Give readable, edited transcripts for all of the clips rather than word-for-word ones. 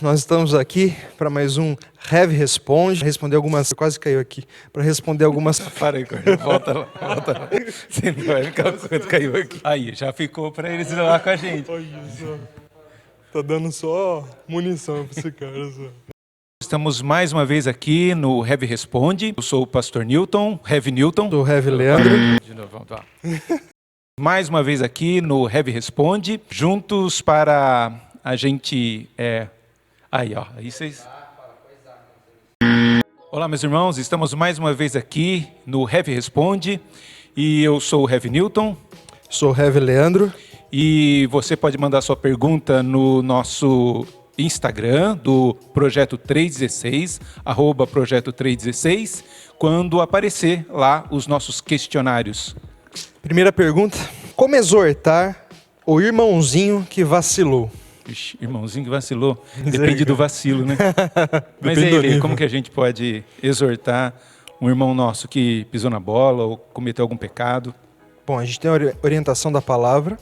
Nós estamos aqui para mais um Heavy Responde. Responder algumas... Quase caiu aqui. Para responder algumas... Para aí, volta lá. Você não vai ficar quando caiu aqui. Aí, já ficou para eles ir lá com a gente. Olha só. Tá dando só munição para esse cara. Só. Estamos mais uma vez aqui no Heavy Responde. Eu sou o pastor Newton, Heavy Newton. Sou o Heavy Leandro. De novo, vamos lá. Mais uma vez aqui no Heavy Responde, juntos para a gente... Aí, ó. Aí vocês... Olá, meus irmãos. Estamos mais uma vez aqui no Heavy Responde. E eu sou o Heavy Newton. Sou o Heavy Leandro. E você pode mandar sua pergunta no nosso Instagram do Projeto 316, @Projeto 316, quando aparecer lá os nossos questionários. Primeira pergunta. Como exortar o irmãozinho que vacilou? Ixi, irmãozinho que vacilou. Depende do vacilo, né? Mas como que a gente pode exortar um irmão nosso que pisou na bola ou cometeu algum pecado? Bom, a gente tem a orientação da palavra.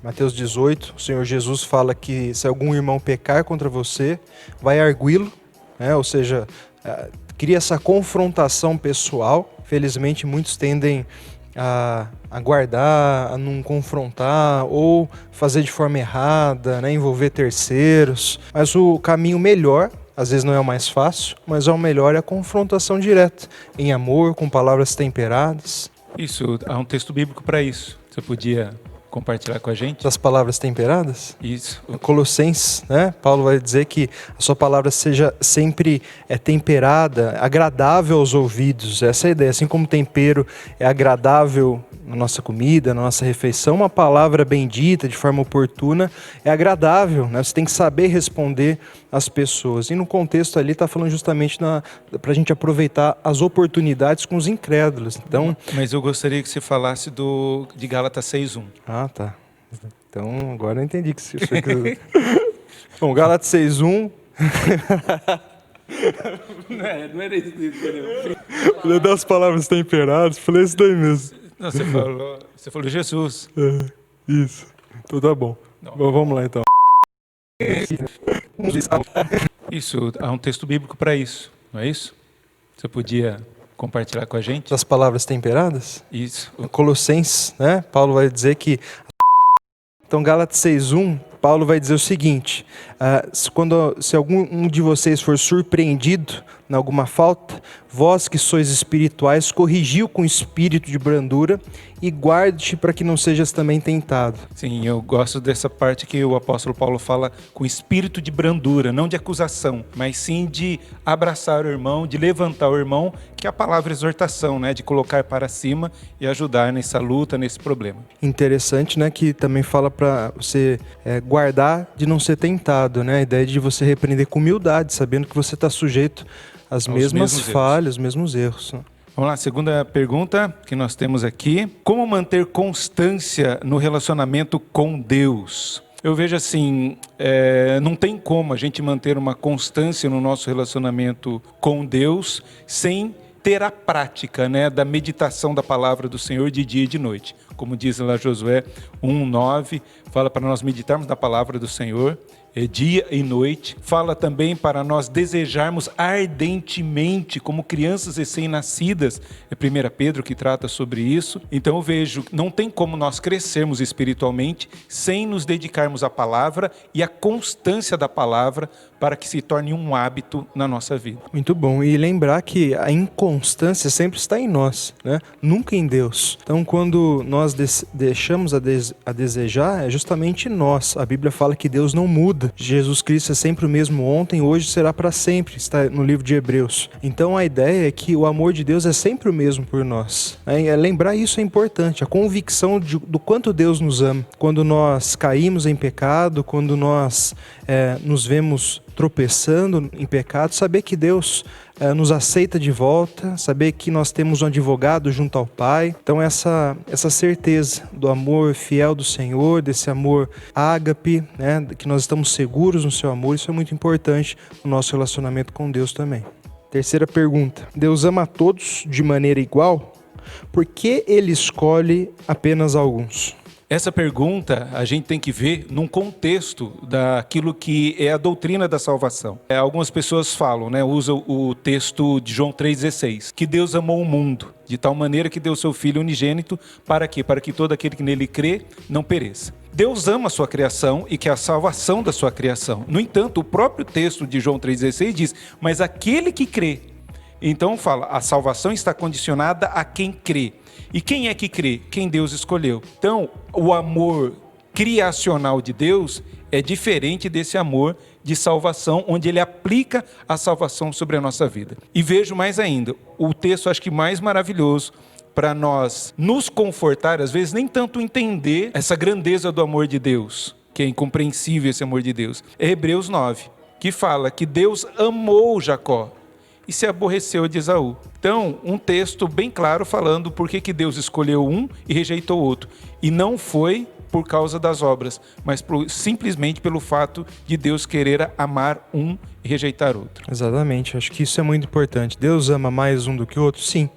Mateus 18, o Senhor Jesus fala que se algum irmão pecar contra você, vai arguí-lo, né? Ou seja, cria essa confrontação pessoal. Felizmente, muitos tendem a guardar, a não confrontar ou fazer de forma errada, né? Envolver terceiros. Mas o caminho melhor, às vezes não é o mais fácil, mas o melhor é a confrontação direta, em amor, com palavras temperadas. Isso, há um texto bíblico para isso. Você podia compartilhar com a gente? Das palavras temperadas? Isso. Colossenses, né? Paulo vai dizer que a sua palavra seja sempre temperada, agradável aos ouvidos. Essa é a ideia. Assim como tempero é agradável na nossa comida, na nossa refeição, uma palavra bendita, de forma oportuna, é agradável, né? Você tem que saber responder às pessoas. E no contexto ali está falando justamente para a gente aproveitar as oportunidades com os incrédulos. Então, mas eu gostaria que você falasse de Gálatas 6:1. Ah, tá. Então, agora eu entendi que você... Bom, Gálatas 6:1... Não era isso, entendeu? Falei das palavras temperadas, falei isso daí mesmo. Não, você falou Jesus. Isso. Então tá bom. Bom, vamos lá então. Isso, há um texto bíblico para isso, não é isso? Você podia compartilhar com a gente? Das palavras temperadas? Isso. Colossenses, né? Paulo vai dizer que... Então, Gálatas 6:1, Paulo vai dizer o seguinte: se algum de vocês for surpreendido em alguma falta, vós que sois espirituais, corrigiu com espírito de brandura e guarde-te para que não sejas também tentado. Sim, eu gosto dessa parte que o apóstolo Paulo fala com espírito de brandura, não de acusação, mas sim de abraçar o irmão, de levantar o irmão, que é a palavra exortação, né? De colocar para cima e ajudar nessa luta, nesse problema. Interessante, né? Que também fala para você guardar de não ser tentado, né? A ideia de você repreender com humildade, sabendo que você está sujeito às mesmas falhas, os mesmos erros. Vamos lá, segunda pergunta que nós temos aqui. Como manter constância no relacionamento com Deus? Eu vejo assim, não tem como a gente manter uma constância no nosso relacionamento com Deus sem ter a prática, né, da meditação da palavra do Senhor de dia e de noite. Como diz lá Josué 1:9, fala para nós meditarmos na palavra do Senhor dia e noite. Fala também para nós desejarmos ardentemente, como crianças recém-nascidas. É 1 Pedro que trata sobre isso. Então eu vejo, não tem como nós crescermos espiritualmente sem nos dedicarmos à palavra e à constância da palavra para que se torne um hábito na nossa vida. Muito bom. E lembrar que a inconstância sempre está em nós, né? Nunca em Deus. Então, quando nós deixamos a desejar, é justamente nós. A Bíblia fala que Deus não muda. Jesus Cristo é sempre o mesmo ontem, hoje será para sempre. Está no livro de Hebreus. Então, a ideia é que o amor de Deus é sempre o mesmo por nós. Lembrar isso é importante. A convicção do quanto Deus nos ama. Quando nós caímos em pecado, quando nós nos vemos tropeçando em pecado, saber que Deus nos aceita de volta, saber que nós temos um advogado junto ao Pai. Então essa certeza do amor fiel do Senhor, desse amor ágape, né, que nós estamos seguros no seu amor, isso é muito importante no nosso relacionamento com Deus também. Terceira pergunta: Deus ama a todos de maneira igual? Por que Ele escolhe apenas alguns? Essa pergunta a gente tem que ver num contexto daquilo que é a doutrina da salvação. Algumas pessoas falam, usam o texto de João 3,16, que Deus amou o mundo de tal maneira que deu seu Filho unigênito, para quê? Para que todo aquele que nele crê não pereça. Deus ama a sua criação e quer a salvação da sua criação. No entanto, o próprio texto de João 3,16 diz, mas aquele que crê. Então fala, a salvação está condicionada a quem crê. E quem é que crê? Quem Deus escolheu. Então, o amor criacional de Deus é diferente desse amor de salvação, onde ele aplica a salvação sobre a nossa vida. E vejo mais ainda, o texto acho que mais maravilhoso para nós nos confortar, às vezes nem tanto entender essa grandeza do amor de Deus, que é incompreensível esse amor de Deus, é Hebreus 9, que fala que Deus amou Jacó e se aborreceu de Esaú. Então, um texto bem claro falando por que Deus escolheu um e rejeitou o outro. E não foi por causa das obras, mas simplesmente pelo fato de Deus querer amar um e rejeitar outro. Exatamente, acho que isso é muito importante. Deus ama mais um do que o outro? Sim.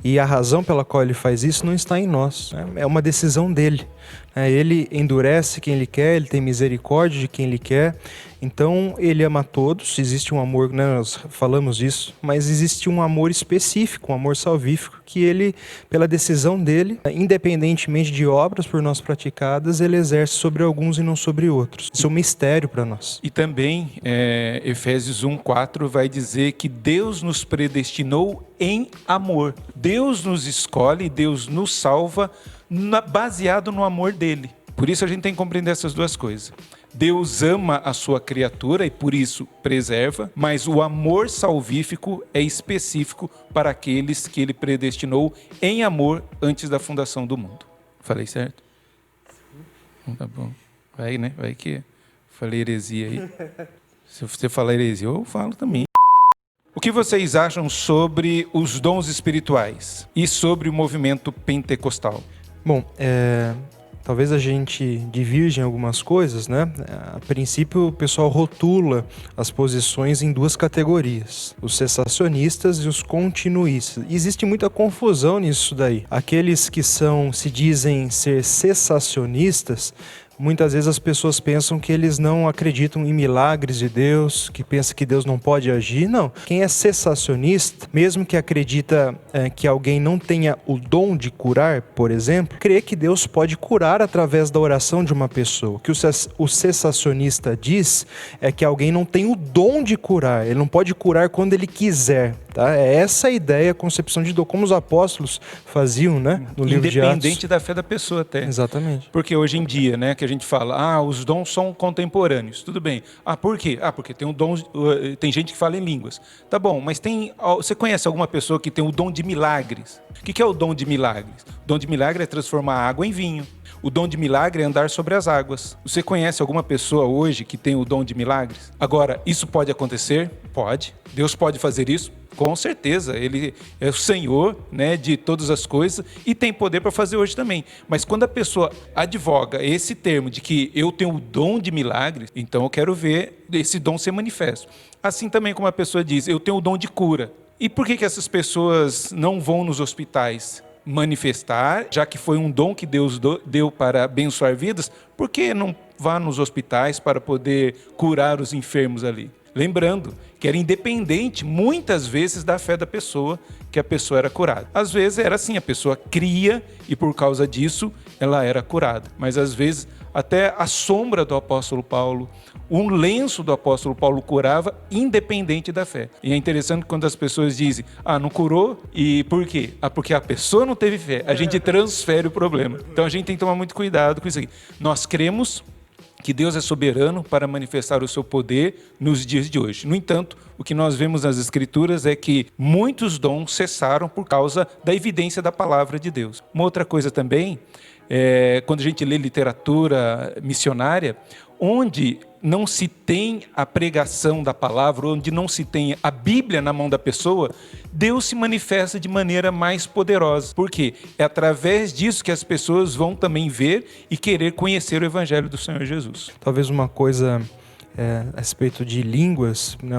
E a razão pela qual ele faz isso não está em nós, é uma decisão dele. Ele endurece quem ele quer, ele tem misericórdia de quem ele quer. Então, ele ama todos, existe um amor, nós falamos disso, mas existe um amor específico, um amor salvífico, que ele, pela decisão dele, independentemente de obras por nós praticadas, ele exerce sobre alguns e não sobre outros. Isso é um mistério para nós. E também, Efésios 1:4 vai dizer que Deus nos predestinou em amor. Deus nos escolhe, Deus nos salva baseado no amor dele. Por isso a gente tem que compreender essas duas coisas. Deus ama a sua criatura e por isso preserva, mas o amor salvífico é específico para aqueles que ele predestinou em amor antes da fundação do mundo. Falei certo? Tá bom. Vai, né? Vai que falei heresia aí. Se você falar heresia, eu falo também. O que vocês acham sobre os dons espirituais e sobre o movimento pentecostal? Bom, talvez a gente divirja em algumas coisas, né? A princípio, o pessoal rotula as posições em duas categorias: os cessacionistas e os continuistas. E existe muita confusão nisso daí. Aqueles que se dizem ser cessacionistas, muitas vezes as pessoas pensam que eles não acreditam em milagres de Deus, que pensam que Deus não pode agir. Não. Quem é cessacionista, mesmo que acredita que alguém não tenha o dom de curar, por exemplo, crê que Deus pode curar através da oração de uma pessoa. O que o cessacionista diz é que alguém não tem o dom de curar, ele não pode curar quando ele quiser. Tá? É essa a ideia, a concepção de dom, como os apóstolos faziam, né? No livro de Atos. Independente da fé da pessoa até. Exatamente. Porque hoje em dia, né, que a gente fala, os dons são contemporâneos. Tudo bem. Por quê? Porque tem um dom, tem gente que fala em línguas. Tá bom, mas você conhece alguma pessoa que tem o dom de milagres? O que é o dom de milagres? O dom de milagre é transformar água em vinho. O dom de milagre é andar sobre as águas. Você conhece alguma pessoa hoje que tem o dom de milagres? Agora, isso pode acontecer? Pode. Deus pode fazer isso? Com certeza. Ele é o Senhor, né, de todas as coisas e tem poder para fazer hoje também. Mas quando a pessoa advoga esse termo de que eu tenho o dom de milagres, então eu quero ver esse dom ser manifesto. Assim também como a pessoa diz, eu tenho o dom de cura. E por que essas pessoas não vão nos hospitais manifestar, já que foi um dom que Deus deu para abençoar vidas? Por que não vá nos hospitais para poder curar os enfermos ali? Lembrando que era independente, muitas vezes, da fé da pessoa, que a pessoa era curada. Às vezes era assim, a pessoa cria e por causa disso ela era curada. Mas às vezes até a sombra do apóstolo Paulo, um lenço do apóstolo Paulo curava independente da fé. E é interessante quando as pessoas dizem, não curou, e por quê? Porque a pessoa não teve fé. A gente transfere o problema. Então a gente tem que tomar muito cuidado com isso aqui. Nós cremos que Deus é soberano para manifestar o seu poder nos dias de hoje. No entanto, o que nós vemos nas Escrituras é que muitos dons cessaram por causa da evidência da palavra de Deus. Uma outra coisa também, quando a gente lê literatura missionária, onde não se tem a pregação da palavra, onde não se tem a Bíblia na mão da pessoa, Deus se manifesta de maneira mais poderosa. Por quê? É através disso que as pessoas vão também ver e querer conhecer o Evangelho do Senhor Jesus. Talvez uma coisa a respeito de línguas, né?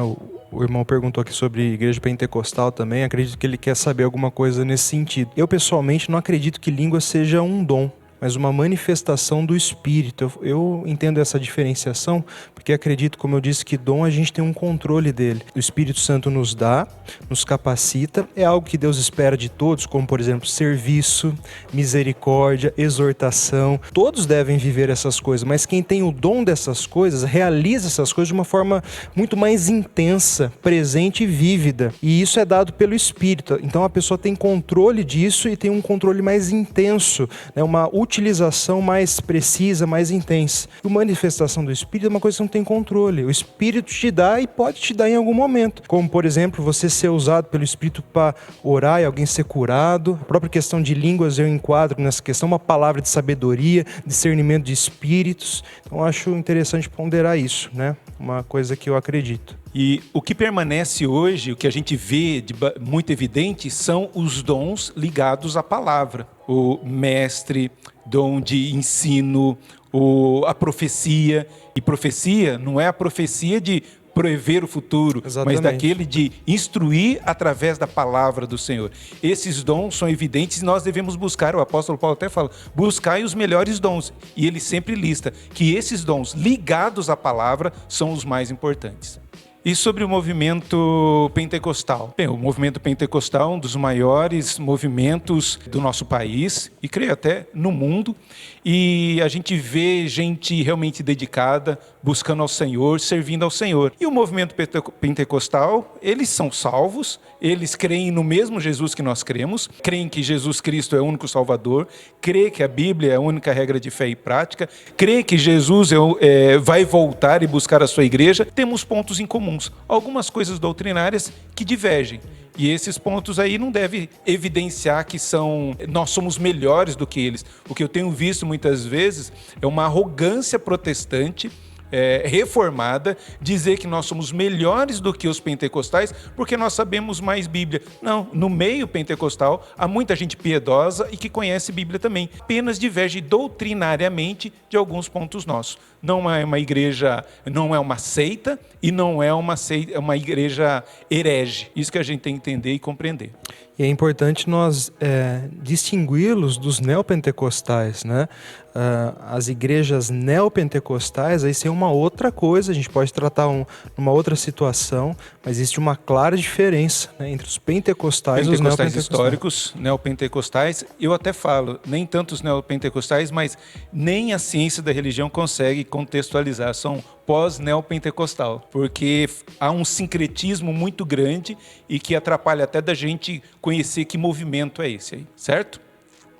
O irmão perguntou aqui sobre igreja pentecostal também, acredito que ele quer saber alguma coisa nesse sentido. Eu pessoalmente não acredito que língua seja um dom. mas uma manifestação do Espírito. Eu entendo essa diferenciação porque acredito, como eu disse, que dom a gente tem um controle dele. O Espírito Santo nos dá, nos capacita, é algo que Deus espera de todos, como por exemplo, serviço, misericórdia, exortação. Todos devem viver essas coisas, mas quem tem o dom dessas coisas, realiza essas coisas de uma forma muito mais intensa, presente e vívida. E isso é dado pelo Espírito. Então a pessoa tem controle disso e tem um controle mais intenso, né? Uma utilização mais precisa, mais intensa. E a manifestação do Espírito é uma coisa que não tem controle. O Espírito te dá e pode te dar em algum momento. Como, por exemplo, você ser usado pelo Espírito para orar e alguém ser curado. A própria questão de línguas eu enquadro nessa questão, uma palavra de sabedoria, discernimento de espíritos. Então eu acho interessante ponderar isso, né? Uma coisa que eu acredito. E o que permanece hoje, o que a gente vê de muito evidente, são os dons ligados à palavra. O mestre, dom de ensino, a profecia. E profecia não é a profecia de prever o futuro, Exatamente. mas daquele de instruir através da palavra do Senhor. Esses dons são evidentes e nós devemos buscar, o apóstolo Paulo até fala, buscai os melhores dons. E ele sempre lista que esses dons ligados à palavra são os mais importantes. E sobre o movimento pentecostal? Bem, o movimento pentecostal é um dos maiores movimentos do nosso país, e creio até no mundo, e a gente vê gente realmente dedicada, buscando ao Senhor, servindo ao Senhor. E o movimento pentecostal, eles são salvos, eles creem no mesmo Jesus que nós cremos, creem que Jesus Cristo é o único Salvador, creem que a Bíblia é a única regra de fé e prática, creem que Jesus vai voltar e buscar a sua igreja. Temos pontos em comuns, algumas coisas doutrinárias que divergem. E esses pontos aí não devem evidenciar que nós somos melhores do que eles. O que eu tenho visto muitas vezes é uma arrogância protestante, reformada, dizer que nós somos melhores do que os pentecostais porque nós sabemos mais Bíblia. Não, no meio pentecostal há muita gente piedosa e que conhece Bíblia também. Apenas diverge doutrinariamente de alguns pontos nossos. Não é uma igreja, não é uma seita e não é uma igreja herege. Isso que a gente tem que entender e compreender. E é importante nós distingui-los dos neopentecostais, né? As igrejas neopentecostais, aí sim é uma outra coisa, a gente pode tratar numa outra situação, mas existe uma clara diferença, né, entre os pentecostais e os neopentecostais. Históricos, neopentecostais, eu até falo, nem tanto os neopentecostais, mas nem a ciência da religião consegue contextualizar, são pós-neopentecostal, porque há um sincretismo muito grande e que atrapalha até da gente conhecer que movimento é esse aí, certo?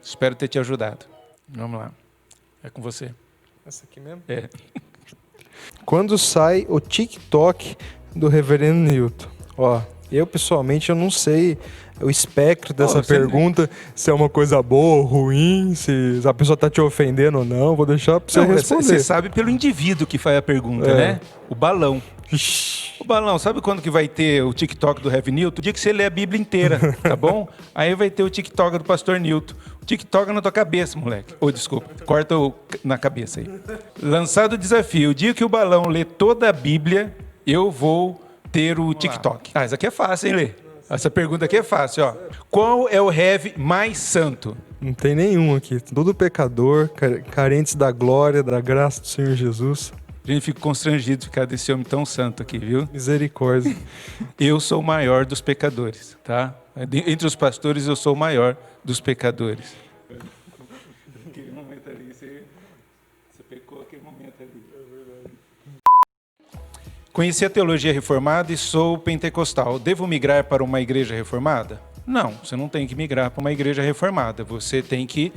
Espero ter te ajudado. Vamos lá. É com você. Essa aqui mesmo? É. Quando sai o TikTok do Reverendo Newton? Ó, eu pessoalmente eu não sei o espectro dessa pergunta, se é uma coisa boa ou ruim, se a pessoa está te ofendendo ou não, vou deixar para você responder. Você sabe pelo indivíduo que faz a pergunta, né? O balão. O balão, sabe quando que vai ter o TikTok do Heavy Newton? O dia que você lê a Bíblia inteira, tá bom? Aí vai ter o TikTok do pastor Newton. O TikTok na tua cabeça, moleque. Desculpa, corta na cabeça aí. Lançado o desafio, o dia que o balão lê toda a Bíblia, eu vou ter o TikTok. Isso aqui é fácil, hein, Lê? Essa pergunta aqui é fácil, ó. Qual é o heavy mais santo? Não tem nenhum aqui. Todo pecador, carentes da glória, da graça do Senhor Jesus. A gente fica constrangido de ficar desse homem tão santo aqui, viu? Misericórdia. Eu sou o maior dos pecadores, tá? Entre os pastores, eu sou o maior dos pecadores. Aquele momento ali, você pecou aquele momento ali. Conheci a teologia reformada e sou pentecostal. Devo migrar para uma igreja reformada? Não, você não tem que migrar para uma igreja reformada. Você tem que...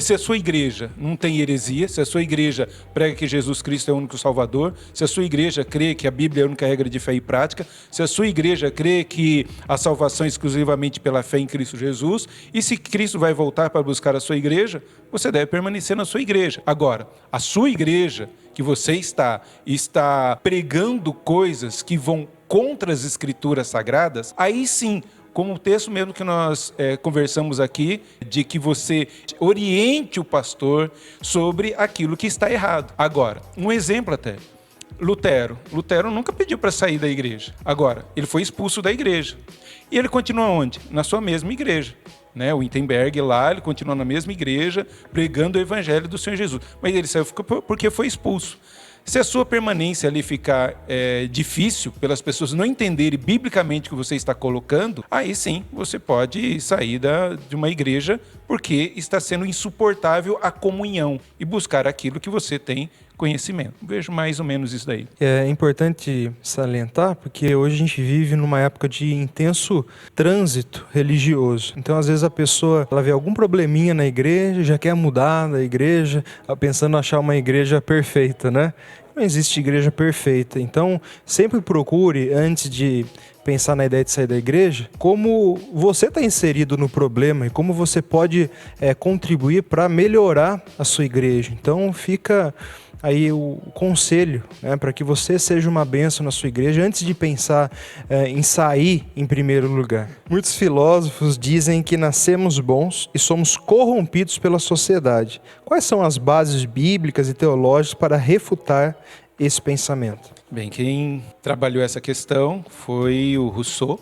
se a sua igreja não tem heresia, se a sua igreja prega que Jesus Cristo é o único Salvador, se a sua igreja crê que a Bíblia é a única regra de fé e prática, se a sua igreja crê que a salvação é exclusivamente pela fé em Cristo Jesus, e se Cristo vai voltar para buscar a sua igreja, você deve permanecer na sua igreja. Agora, a sua igreja que você está pregando coisas que vão contra as Escrituras Sagradas, aí sim, como o texto mesmo que nós conversamos aqui, de que você oriente o pastor sobre aquilo que está errado. Agora, um exemplo até. Lutero nunca pediu para sair da igreja. Agora, ele foi expulso da igreja. E ele continua onde? Na sua mesma igreja. né? O Wittenberg lá, ele continua na mesma igreja, pregando o evangelho do Senhor Jesus. Mas ele saiu porque foi expulso. Se a sua permanência ali ficar difícil, pelas pessoas não entenderem biblicamente o que você está colocando, aí sim você pode sair de uma igreja porque está sendo insuportável a comunhão e buscar aquilo que você tem conhecimento. Vejo mais ou menos isso daí. É importante salientar porque hoje a gente vive numa época de intenso trânsito religioso. Então, às vezes a pessoa ela vê algum probleminha na igreja, já quer mudar da igreja, pensando em achar uma igreja perfeita, né? Não existe igreja perfeita. Então, sempre procure, antes de pensar na ideia de sair da igreja, como você está inserido no problema e como você pode contribuir para melhorar a sua igreja. Então, fica aí o conselho, né, para que você seja uma bênção na sua igreja antes de pensar em sair em primeiro lugar. Muitos filósofos dizem que nascemos bons e somos corrompidos pela sociedade. Quais são as bases bíblicas e teológicas para refutar esse pensamento? Bem, quem trabalhou essa questão foi o Rousseau.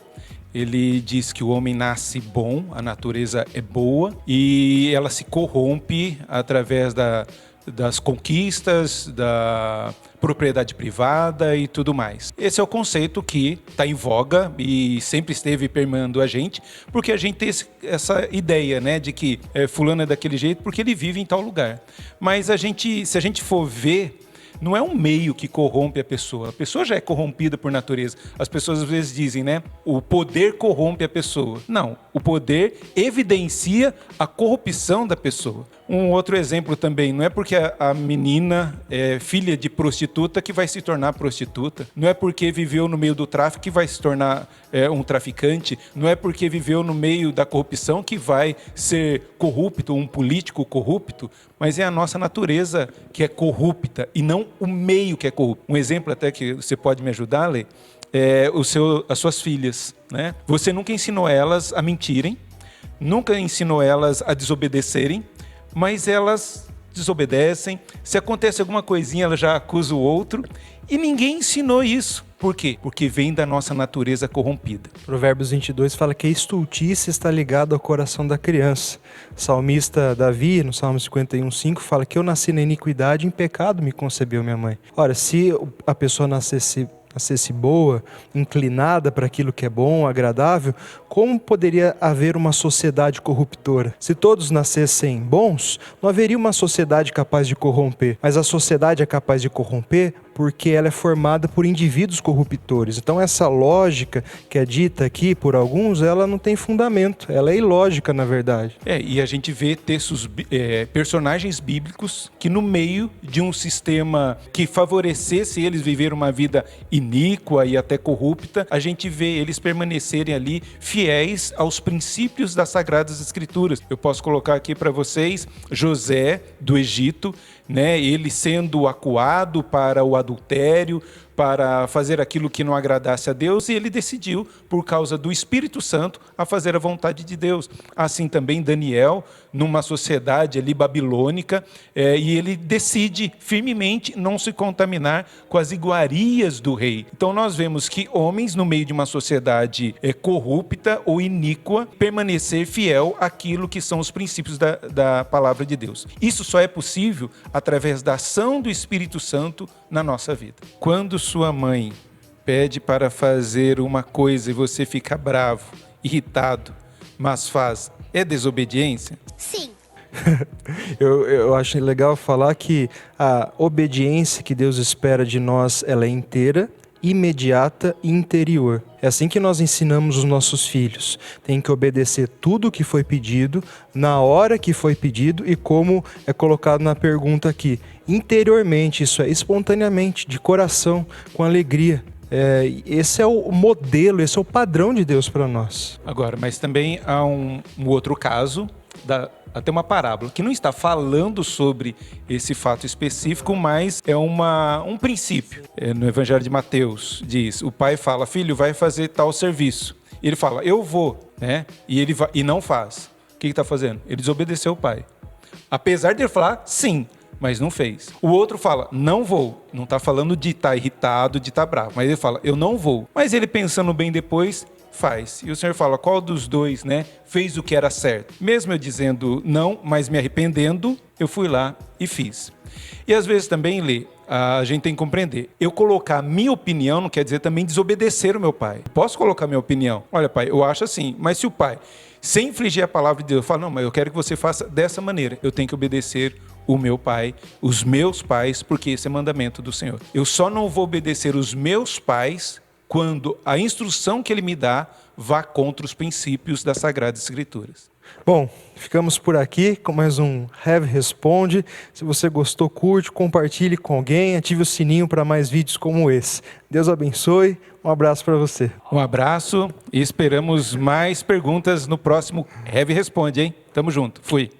Ele diz que o homem nasce bom, a natureza é boa e ela se corrompe através das conquistas, da propriedade privada e tudo mais. Esse é o conceito que está em voga e sempre esteve permeando a gente, porque a gente tem essa ideia, né, de que fulano é daquele jeito porque ele vive em tal lugar. Mas se a gente for ver, não é um meio que corrompe a pessoa já é corrompida por natureza. As pessoas às vezes dizem, né, o poder corrompe a pessoa. Não, o poder evidencia a corrupção da pessoa. Um outro exemplo também, não é porque a menina é filha de prostituta que vai se tornar prostituta, não é porque viveu no meio do tráfico que vai se tornar um traficante, não é porque viveu no meio da corrupção que vai ser corrupto, um político corrupto, mas é a nossa natureza que é corrupta e não o meio que é corrupto. Um exemplo até que você pode me ajudar, Lê, é as suas filhas, né? Você nunca ensinou elas a mentirem, nunca ensinou elas a desobedecerem, mas elas desobedecem. Se acontece alguma coisinha, ela já acusa o outro. E ninguém ensinou isso. Por quê? Porque vem da nossa natureza corrompida. Provérbios 22 fala que a estultice está ligada ao coração da criança. O salmista Davi, no Salmo 51:5, fala que eu nasci na iniquidade, em pecado me concebeu minha mãe. Ora, se a pessoa nascesse boa, inclinada para aquilo que é bom, agradável, como poderia haver uma sociedade corruptora? Se todos nascessem bons, não haveria uma sociedade capaz de corromper. Mas a sociedade é capaz de corromper porque ela é formada por indivíduos corruptores. Então essa lógica que é dita aqui por alguns, ela não tem fundamento, ela é ilógica na verdade. E a gente vê personagens bíblicos que no meio de um sistema que favorecesse eles viver uma vida iníqua e até corrupta, a gente vê eles permanecerem ali fiéis aos princípios das Sagradas Escrituras. Eu posso colocar aqui para vocês José do Egito, né, ele sendo acuado para o adultério, para fazer aquilo que não agradasse a Deus, e ele decidiu, por causa do Espírito Santo, a fazer a vontade de Deus. Assim também Daniel, numa sociedade ali babilônica, e ele decide firmemente não se contaminar com as iguarias do rei. Então nós vemos que homens, no meio de uma sociedade corrupta ou iníqua, permanecer fiel àquilo que são os princípios da palavra de Deus. Isso só é possível através da ação do Espírito Santo na nossa vida. Quando sua mãe pede para fazer uma coisa e você fica bravo, irritado, mas faz, é desobediência? Sim. Eu acho legal falar que a obediência que Deus espera de nós, ela é inteira, imediata e interior. É assim que nós ensinamos os nossos filhos. Tem que obedecer tudo o que foi pedido, na hora que foi pedido e como é colocado na pergunta aqui. Interiormente, isso é espontaneamente, de coração, com alegria. Esse é o modelo, esse é o padrão de Deus para nós. Agora, mas também há um outro caso, até uma parábola, que não está falando sobre esse fato específico, mas é um princípio. No Evangelho de Mateus diz, o pai fala, filho, vai fazer tal serviço. Ele fala, eu vou, né? E ele não faz. O que está fazendo? Ele desobedeceu o pai. Apesar de ele falar, sim, mas não fez. O outro fala, não vou. Não está falando de estar irritado, de estar bravo, mas ele fala, eu não vou. Mas ele pensando bem depois, faz. E o Senhor fala, qual dos dois, né, fez o que era certo? Mesmo eu dizendo não, mas me arrependendo, eu fui lá e fiz. E às vezes também, Lê, a gente tem que compreender. Eu colocar a minha opinião não quer dizer também desobedecer o meu pai. Posso colocar a minha opinião? Olha, pai, eu acho assim. Mas se o pai, sem infligir a palavra de Deus, fala, não, mas eu quero que você faça dessa maneira. Eu tenho que obedecer o meu pai, os meus pais, porque esse é mandamento do Senhor. Eu só não vou obedecer os meus pais quando a instrução que ele me dá vá contra os princípios das Sagradas Escrituras. Bom, ficamos por aqui com mais um Heavy Responde. Se você gostou, curte, compartilhe com alguém, ative o sininho para mais vídeos como esse. Deus abençoe, um abraço para você. Um abraço e esperamos mais perguntas no próximo Heavy Responde, hein? Tamo junto, fui.